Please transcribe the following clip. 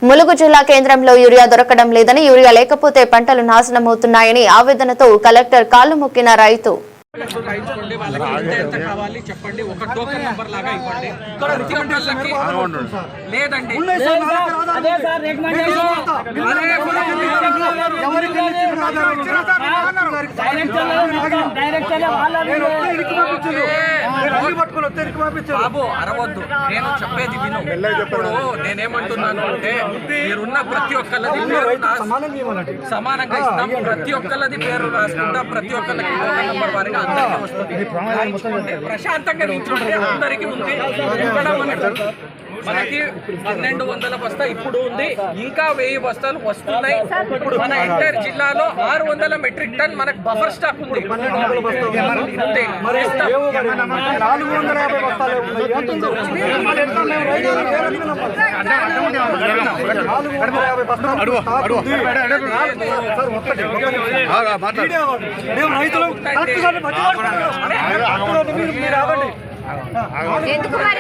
ములుగు జిల్లా కేంద్రంలో యూరియా దొరకడం లేదని, యూరియా లేకపోతే పంటలు నాశనమవుతున్నాయని ఆవేదనతో కలెక్టర్ కాళ్లు మొక్కిన రైతు. బాబు అరవద్దు, నేను చెప్పేది విను. ఇప్పుడు నేనేమంటున్నాను అంటే మీరున్న ప్రతి ఒక్కళ్ళది సమానంగా ఇస్తాం, ప్రతి ఒక్కళ్ళది పేరు రాసుకుంటా, ప్రతి ఒక్కళ్ళకి నంబర్ వారిగా అందరికీ వస్తుంది. ప్రశాంతంగా నిల్చుంటే అందరికీ ఉంది. మనకి 1200 బస్తా ఇప్పుడు ఉంది, ఇంకా 1000 బస్తాలు వస్తున్నాయి. ఇప్పుడు మన ఎంటైర్ జిల్లాలో 600 మెట్రిక్ టన్ మనకు బఫర్ స్టాక్ ఉంది. ఎందుకు మరి